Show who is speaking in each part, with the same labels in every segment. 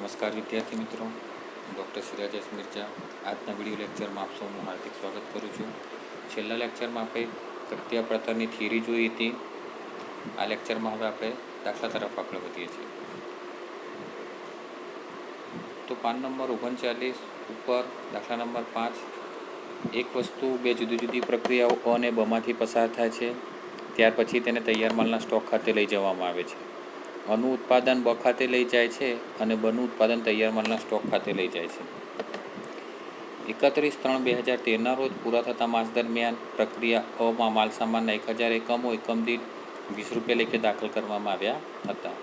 Speaker 1: નમસ્કાર વિદ્યાર્થી મિત્રો, ડૉક્ટર સિરાજેશ મિર્જા આજના વિડીયો લેક્ચરમાં આપ સૌનું હાર્દિક સ્વાગત કરું છું. છેલ્લા લેક્ચરમાં આપણે પ્રક્રિયા પડતરની થિયરી જોઈ હતી. આ લેક્ચરમાં હવે આપણે દાખલા તરફ આગળ વધીએ છીએ. તો પાન નંબર 39 ઉપર દાખલા નંબર 5, એક વસ્તુ બે જુદી જુદી પ્રક્રિયાઓ અને બમાંથી પસાર થાય છે. ત્યાર પછી તેને તૈયાર માલના સ્ટોક ખાતે લઈ જવામાં આવે છે. અનું ઉત્પાદન બ ખાતે લઈ જાય છે અને બનું ઉત્પાદન તૈયાર માલના સ્ટોક ખાતે લઈ જાય છે. 31/3/2013 રોજ પૂરા થતા માસ દરમિયાન પ્રક્રિયા અમાં માલ સામાનના 1000 એકમો એકમ દીઠ 20 રૂપિયા લેખે દાખલ કરવામાં આવ્યા હતા.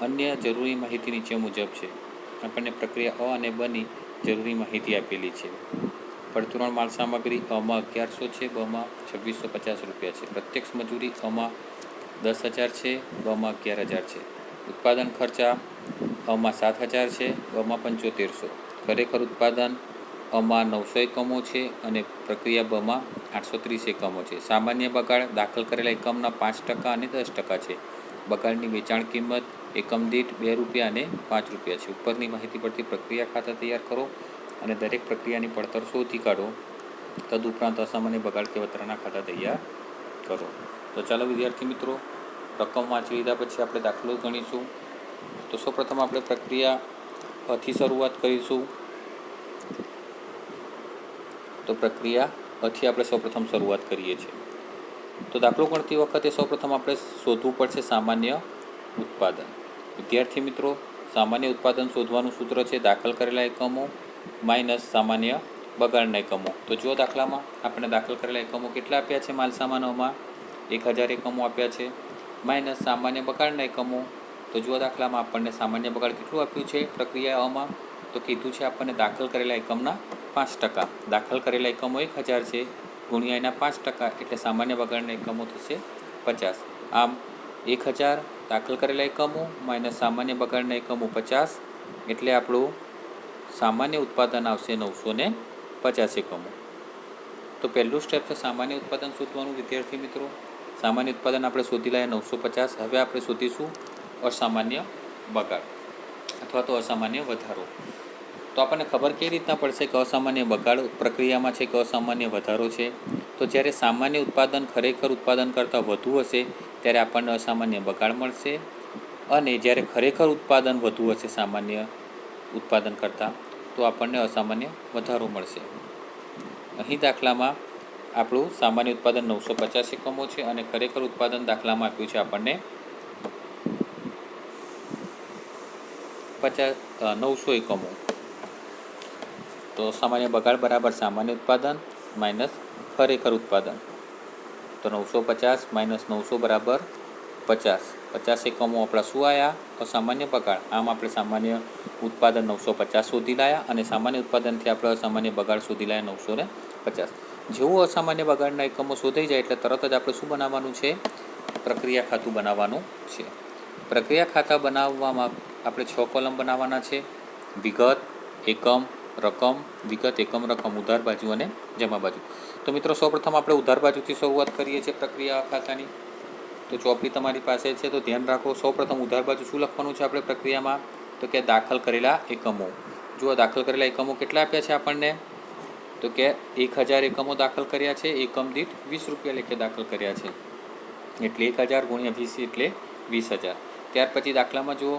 Speaker 1: અન્ય જરૂરી માહિતી નીચે મુજબ છે. આપણને પ્રક્રિયા અ અને બની જરૂરી માહિતી આપેલી છે. પરચુરણ માલ સામગ્રી અમાં 1100 છે, બમાં 2650 રૂપિયા છે. પ્રત્યક્ષ મજૂરી અમાં 10,000 છે, બમાં 11,000 છે. ઉત્પાદન ખર્ચા અમાં 7,000 છે, બમાં 7500. ખરેખર ઉત્પાદન અમાં 900 એકમો છે અને પ્રક્રિયા બમાં 830 એકમો છે. સામાન્ય બગાડ દાખલ કરેલા એકમના 5% અને 10% છે. બગાડની વેચાણ કિંમત એકમ દીઠ 2 રૂપિયા અને 5 રૂપિયા છે. ઉપરની માહિતી પરથી પ્રક્રિયા ખાતા તૈયાર કરો અને દરેક પ્રક્રિયાની પડતર શોધી કાઢો. તદુપરાંત અસામાન્ય બગાડ કે વધારાના ખાતા તૈયાર કરો. તો ચાલો વિદ્યાર્થી મિત્રો, રકમ વાંચી લીધા પછી આપણે દાખલો ગણીશું. તો સૌપ્રથમ આપણે પ્રક્રિયા અથી શરૂઆત કરીશું. તો પ્રક્રિયા અથી આપણે સૌપ્રથમ શરૂઆત કરીએ છીએ. તો દાખલો ગણતી વખતે સૌપ્રથમ આપણે શોધવું પડશે સામાન્ય ઉત્પાદન. વિદ્યાર્થી મિત્રો, સામાન્ય ઉત્પાદન શોધવાનું સૂત્ર છે દાખલ કરેલા એકમો માઇનસ સામાન્ય બગાડના એકમો. તો જો દાખલામાં આપણે દાખલ કરેલા એકમો કેટલા આપ્યા છે માલ સામાનોમાં 1000 એકમો આપ્યા છે, માઇનસ સામાન્ય બગાડના એકમો. તો જો દાખલામાં આપણને સામાન્ય બગાડ કેટલું આપ્યું છે પ્રક્રિયાઓમાં, તો કીધું છે આપણને દાખલ કરેલા એકમના 5%. દાખલ કરેલા એકમો 1000 છે ગુણ્યા એના 5%, એટલે સામાન્ય બગાડના એકમો થશે 50. આમ 1000 દાખલ કરેલા એકમો માઇનસ સામાન્ય બગાડના એકમો 50, એટલે આપણું સામાન્ય ઉત્પાદન આવશે 950 એકમો. તો પહેલું સ્ટેપ છે સામાન્ય ઉત્પાદન શોધવાનું. વિદ્યાર્થી મિત્રો, સામાન્ય ઉત્પાદન આપણે શોધી લાયા 950. હવે આપણે શોધીશું અસામાન્ય બગાડ અથવા તો અસામાન્ય વધારો. તો આપણને ખબર કેવી રીતના પડશે કે અસામાન્ય બગાડ પ્રક્રિયામાં છે કે અસામાન્ય વધારો છે? તો જ્યારે સામાન્ય ઉત્પાદન ખરેખર ઉત્પાદન કરતાં વધુ હશે ત્યારે આપણને અસામાન્ય બગાડ મળશે, અને જ્યારે ખરેખર ઉત્પાદન વધુ હશે સામાન્ય ઉત્પાદન કરતાં તો આપણને અસામાન્ય વધારો મળશે. અહીં દાખલામાં આપણું સામાન્ય ઉત્પાદન 950 એકમો છે અને ખરેખર ઉત્પાદન દાખલામાં આપ્યું છે આપણને 900 એકમો. તો સામાન્ય બગાડ બરાબર સામાન્ય ઉત્પાદન માઇનસ ખરેખર ઉત્પાદન. તો 950 માઇનસ 900 બરાબર 50. 50 એકમો આપણા શું આવ્યા? અસામાન્ય બગાડ. આમ આપણે સામાન્ય ઉત્પાદન 950 શોધી લાયા અને સામાન્ય ઉત્પાદનથી આપણે અસામાન્ય બગાડ શોધી લાયા 950. જેવું અસામાન્ય બગાડના એકમો શોધાઈ જાય એટલે તરત જ આપણે શું બનાવવાનું છે? પ્રક્રિયા ખાતું બનાવવાનું છે. પ્રક્રિયા ખાતા બનાવવામાં આપણે 6 કોલમ બનાવવાના છે: વિગત, એકમ, રકમ, વિગત, એકમ, રકમ, ઉધાર બાજુ અને જમા બાજુ. તો મિત્રો, સૌપ્રથમ આપણે ઉધાર બાજુથી શરૂઆત કરીએ છીએ પ્રક્રિયા ખાતાની. તો ચોપડી તમારી પાસે છે તો ધ્યાન રાખો. સૌપ્રથમ ઉધાર બાજુ શું લખવાનું છે આપણે પ્રક્રિયામાં? તો કે દાખલ કરેલા એકમો. જુઓ, દાખલ કરેલા એકમો કેટલા આપ્યા છે આપણને? તો કે 1000 એકમો દાખલ કર્યા છે, એકમ દીઠ 20 રૂપિયા લેખે દાખલ કર્યા છે. એટલે 1000 ગુણ્યા 20 એટલે 20,000. ત્યાર પછી દાખલામાં જુઓ,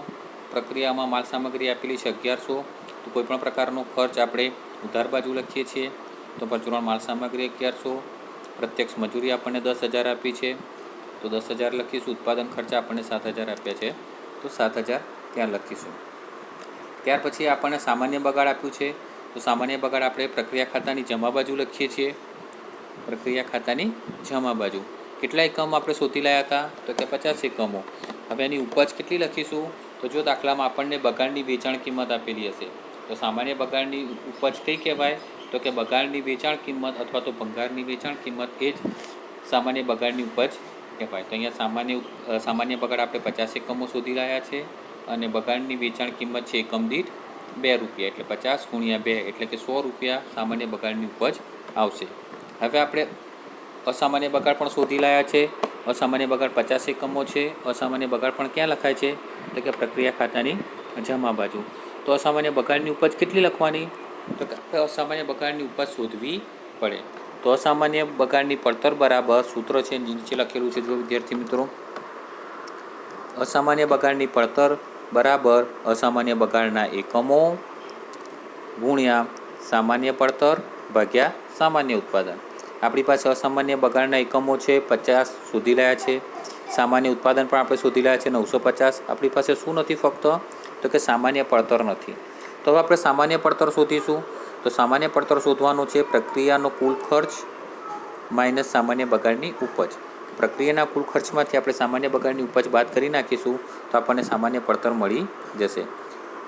Speaker 1: પ્રક્રિયામાં માલ સામગ્રી આપેલી છે 1100. તો કોઈપણ પ્રકારનો ખર્ચ આપણે ઉધાર બાજુ લખીએ છીએ. તો પરચુરણ માલ સામગ્રી 1100, પ્રત્યક્ષ મજૂરી આપણને 10,000 આપી છે તો 10,000 લખીશું. ઉત્પાદન ખર્ચા આપણને 7,000 આપ્યા છે તો 7,000 ત્યાં લખીશું. ત્યાર પછી આપણને સામાન્ય બગાડ આપ્યું છે તો સામાન્ય બગાડ આપણે પ્રક્રિયા ખાતાની જમા બાજુ લખીએ છીએ. પ્રક્રિયા ખાતાની જમા બાજુ કેટલા એકમ આપણે શોધી લાયા હતા? તો કે 50 એકમો. હવે એની ઉપજ કેટલી લખીશું? તો જો દાખલામાં આપણને બગાડની વેચાણ કિંમત આપેલી હશે તો સામાન્ય બગાડની ઉપજ કઈ કહેવાય? તો કે બગાડની વેચાણ કિંમત અથવા તો ભંગારની વેચાણ કિંમત એ જ સામાન્ય બગાડની ઉપજ કહેવાય. તો અહીંયા સામાન્ય બગાડ આપણે 50 એકમો શોધી રહ્યા છે અને બગાડની વેચાણ કિંમત છે એકમ દીઠ 2 રૂપિયા, એટલે 50 ગુણ્યા 2 એટલે કે 100 રૂપિયા સામાન્ય બગાડની ઉપજ આવશે. હવે આપણે અસામાન્ય બગાડ પણ શોધી લાયા છે. અસામાન્ય બગાડ 50 એકમો છે. અસામાન્ય બગાડ પણ ક્યાં લખાય છે? તો કે પ્રક્રિયા ખાતાની જમા બાજુ. તો અસામાન્ય બગાડની ઉપજ કેટલી લખવાની? તો કે અસામાન્ય બગાડની ઉપજ શોધવી પડે. તો અસામાન્ય બગાડની પડતર બરાબર સૂત્ર છે નીચે લખેલું છે. જો વિદ્યાર્થી મિત્રો, અસામાન્ય બગાડની પડતર બરાબર અસામાન્ય બગાડના એકમો ગુણ્યા સામાન્ય પડતર ભાગ્યા સામાન્ય ઉત્પાદન. આપણી પાસે અસામાન્ય બગાડના એકમો છે 50 શોધી રહ્યા છે. સામાન્ય ઉત્પાદન પણ આપણે શોધી રહ્યા છે 950. આપણી પાસે શું નથી ફક્ત? તો કે સામાન્ય પડતર નથી. તો હવે આપણે સામાન્ય પડતર શોધીશું. તો સામાન્ય પડતર શોધવાનું છે પ્રક્રિયાનો કુલ ખર્ચ માઇનસ સામાન્ય બગાડની ઉપજ. પ્રક્રિયાના કુલ ખર્ચમાંથી આપણે સામાન્ય બગાડની ઉપજ બાદ કરી નાખીશું તો આપણને સામાન્ય પડતર મળી જશે.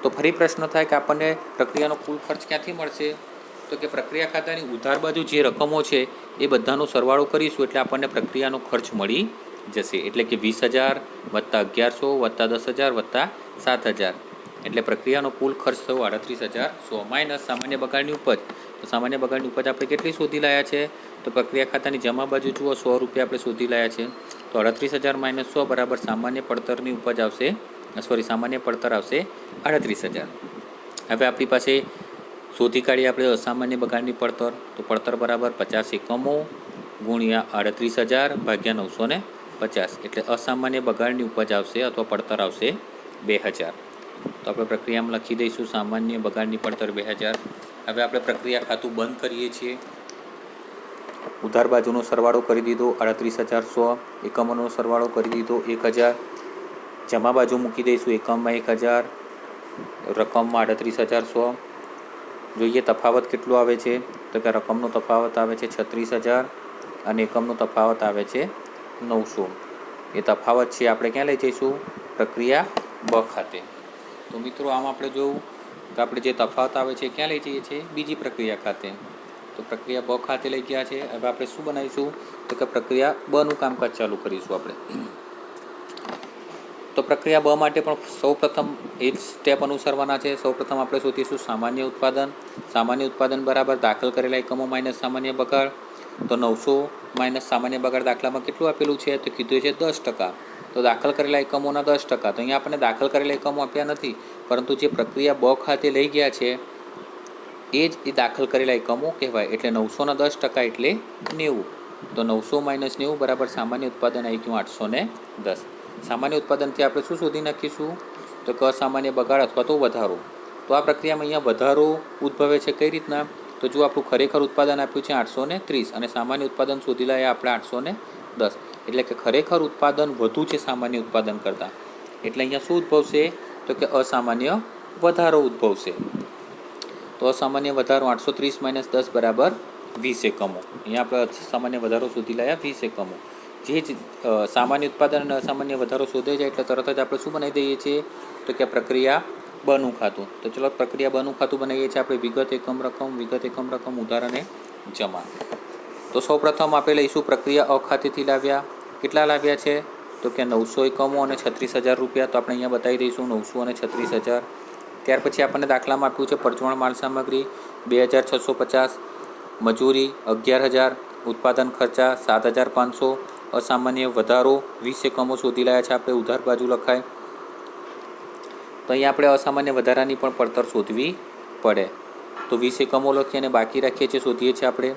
Speaker 1: તો ફરી પ્રશ્ન થાય કે આપણને પ્રક્રિયાનો કુલ ખર્ચ ક્યાંથી મળશે? તો કે પ્રક્રિયા ખાતાની ઉધાર બાજુ જે રકમો છે એ બધાનો સરવાળો કરીશું એટલે આપણને પ્રક્રિયાનો ખર્ચ મળી જશે. એટલે કે 20,000 વત્તા 1100 વત્તા 10,000 વત્તા 7,000 એટલે પ્રક્રિયાનો કુલ ખર્ચ થયો 38,100 માઇનસ સામાન્ય બગાડની ઉપજ. તો સામાન્ય બગાડની ઉપજ આપણે કેટલી શોધી લાયા છે? તો પ્રક્રિયા ખાતાની જમા બાજુ જુઓ 100 રૂપિયા આપણે શોધી લાયા છે. તો 38,000 માઇનસ 100 બરાબર સામાન્ય પડતરની ઉપજ આવશે, સામાન્ય પડતર આવશે 38,000. હવે આપણી પાસે શોધી કાઢીએ આપણે અસામાન્ય બગાડની પડતર. તો પડતર બરાબર 50 એકમો ગુણ્યા 38,000 ભાગ્યા 950 એટલે અસામાન્ય બગાડની ઉપજ આવશે અથવા પડતર આવશે 2,000. તો આપણે પ્રક્રિયામાં લખી દઈશું સામાન્ય બગાડની પડતર 2,000. હવે આપણે પ્રક્રિયા ખાતું બંધ કરીએ છીએ. ઉધાર બાજુનો સરવાળો કરી દીધો 38,100, એકમોનો સરવાળો કરી દીધો 1,000, જમા બાજુ મૂકી દઈશું એકમમાં 1,000, રકમમાં 38,100. જોઈએ તફાવત કેટલો આવે છે? તો કે રકમનો તફાવત આવે છે 36,000 અને એકમનો તફાવત આવે છે 900. એ તફાવત છે આપણે ક્યાં લઈ જઈશું? પ્રક્રિયા બ ખાતે. તો મિત્રો આમ આપણે જોયું કે આપણે જે તફાવત આવે છે ક્યાં લઈ જઈએ છીએ? બીજી પ્રક્રિયા ખાતે. તો પ્રક્રિયા બ ખાતે લઈ ગયા છે. હવે આપણે શું બનાવીશું? તો કે પ્રક્રિયા બનું કામકાજ ચાલુ કરીશું આપણે. તો પ્રક્રિયા બ માટે પણ સૌપ્રથમ એ જ સ્ટેપ અનુસરવાના છે. સૌપ્રથમ આપણે શોધીશું સામાન્ય ઉત્પાદન. સામાન્ય ઉત્પાદન બરાબર દાખલ કરેલા એકમો માઇનસ સામાન્ય બગાડ. તો 900 માઇનસ સામાન્ય બગાડ દાખલામાં કેટલું આપેલું છે? તો કીધું છે 10%. તો દાખલ કરેલા એકમોના 10%. તો અહીંયા આપણને દાખલ કરેલા એકમો આપ્યા નથી, પરંતુ જે પ્રક્રિયા બ ખાતે લઈ ગયા છે એ જ એ દાખલ કરેલા એકમો કહેવાય. એટલે 900ના 10% એટલે 90. તો 900 માઇનસ 90 બરાબર સામાન્ય ઉત્પાદન આવી ગયું 810. સામાન્ય ઉત્પાદનથી આપણે શું શોધી નાખીશું? તો કે અસામાન્ય બગાડ અથવા તો વધારો. તો આ પ્રક્રિયામાં અહીંયા વધારો ઉદ્ભવે છે કઈ રીતના? તો જો આપણું ખરેખર ઉત્પાદન આપ્યું છે 830 અને સામાન્ય ઉત્પાદન શોધી લાયા આપણે 810. એટલે કે ખરેખર ઉત્પાદન વધુ છે સામાન્ય ઉત્પાદન કરતાં. એટલે અહીંયા શું ઉદ્ભવશે? તો કે અસામાન્ય વધારો ઉદ્ભવશે. તો અસામાન્ય વધારો 830 માઇનસ 10 બરાબર 20 એકમો. અહીંયા આપણે સામાન્ય વધારો શોધી લાયા 20 એકમો. જે જ સામાન્ય ઉત્પાદન અને અસામાન્ય વધારો શોધે છે એટલે તરત જ આપણે શું બનાવી દઈએ છીએ? તો કે પ્રક્રિયા બનું ખાતું. તો ચલો પ્રક્રિયા બનું ખાતું બનાવીએ છીએ આપણે વિગત એકમ રકમ ઉધાર અને જમા. તો સૌપ્રથમ આપણે લઈશું પ્રક્રિયા અ ખાતેથી લાવ્યા. કેટલા લાવ્યા છે? તો કે 900 એકમો અને 36,000 રૂપિયા. તો આપણે અહીંયા બતાવી દઈશું 900 અને 36,000. ત્યાર પછી આપણને દાખલામાં આપ્યું છે પરચુરણ માલ સામગ્રી 2,650, મજૂરી 11,000, ઉત્પાદન ખર્ચા 7,500, અસામાન્ય વધારો 20 એકમો શોધી લાયા છે આપણે. ઉધાર બાજુ લખાય. તો અહીંયા આપણે અસામાન્ય વધારાની પણ પડતર શોધવી પડે. તો 20 એકમો લખીએ અને બાકી રાખીએ છીએ, શોધીએ છીએ આપણે.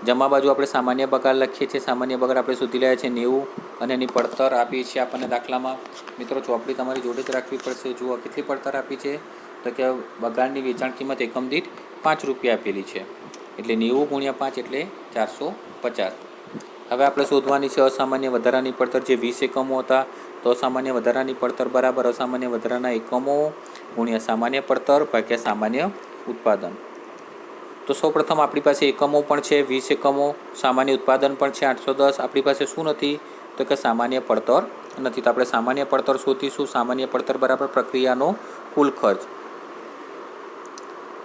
Speaker 1: જમા બાજુ આપણે સામાન્ય બગાડ લખીએ છીએ. સામાન્ય બગાડ આપણે શોધી લાયા છે 90 અને એની પડતર આપીએ છીએ આપણને દાખલામાં. મિત્રો ચોપડી તમારી જોડે જ રાખવી પડશે. જુઓ કેટલી પડતર આપી છે? તો કે બગાડની વેચાણ કિંમત એકમ દીઠ 5 રૂપિયા આપેલી છે. એટલે 90 ગુણ્યા 5 એટલે 450. હવે આપણે શોધવાની છે અસામાન્ય વધારાની પડતર જે 20 એકમો હતા. તો અસામાન્ય વધારાની પડતર બરાબર અસામાન્ય વધારાના એકમો ગુણ્યા સામાન્ય પડતર ભાગ્યા સામાન્ય ઉત્પાદન. તો સૌપ્રથમ આપણી પાસે એકમો પણ છે 20 એકમો, સામાન્ય ઉત્પાદન પણ છે 810. આપણી પાસે શું નથી? તો કે સામાન્ય પડતર નથી. તો આપણે સામાન્ય પડતર શોધીશું. સામાન્ય પડતર બરાબર પ્રક્રિયાનો કુલ ખર્ચ.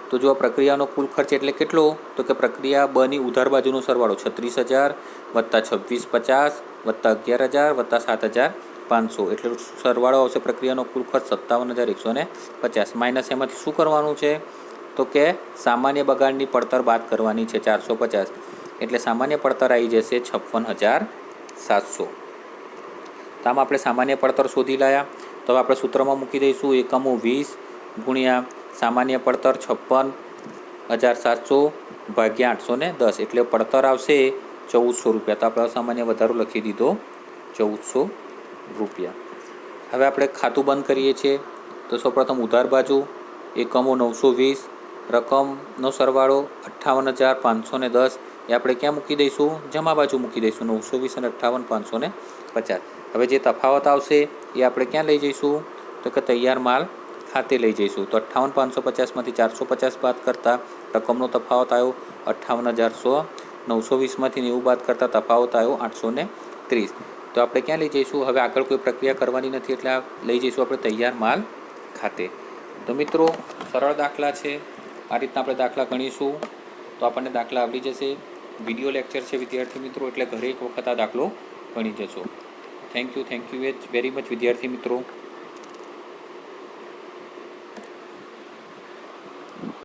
Speaker 1: તો જો પ્રક્રિયાનો કુલ ખર્ચ એટલે કેટલો? તો કે પ્રક્રિયા બની ઉધાર બાજુનો સરવાળો 36,000 વત્તા 2650 વત્તા 11,000 વત્તા 7,500 એટલે સરવાળો આવશે પ્રક્રિયાનો કુલ ખર્ચ 57,150 માઇનસ એમાંથી શું કરવાનું છે? તો કે સામાન્ય બગાડની પડતર બાદ કરવાની છે 450. એટલે સામાન્ય પડતર આવી જશે 56,700. તો આમ આપણે સામાન્ય પડતર શોધી લાયા. તો હવે આપણે સૂત્રમાં મૂકી દઈશું એકમો 20 ગુણ્યા સામાન્ય પડતર 56,700 ભાગ્યા 810 એટલે પડતર આવશે 1400 રૂપિયા. તો આપણે સામાન્ય વધારો લખી દીધો 1400 રૂપિયા. હવે આપણે ખાતું બંધ કરીએ છીએ. તો સૌપ્રથમ ઉધાર બાજુ એકમો 920, રકમનો સરવાળો 58,510 એ આપણે ક્યાં મૂકી દઈશું? જમા બાજુ મૂકી દઈશું. 920 અને 58,550. હવે જે તફાવત આવશે એ આપણે ક્યાં લઈ જઈશું? તો કે તૈયાર માલ ખાતે લઈ જઈશું. તો 58,550માંથી 450 બાદ કરતાં રકમનો તફાવત આવ્યો 58,100. 920માંથી 90 બાદ કરતાં તફાવત આવ્યો 830. તો આપણે ક્યાં લઈ જઈશું? હવે આગળ કોઈ પ્રક્રિયા કરવાની નથી એટલે લઈ જઈશું આપણે તૈયાર માલ ખાતે. તો મિત્રો સરળ દાખલા છે. આ રીતના આપણે દાખલા ગણીશું તો આપણને દાખલા આવડી જશે. વિડીયો લેક્ચર છે વિદ્યાર્થી મિત્રો, એટલે ઘરે એક વખત આ દાખલો ગણી જશો. થેન્ક યુ વેરી મચ વિદ્યાર્થી મિત્રો.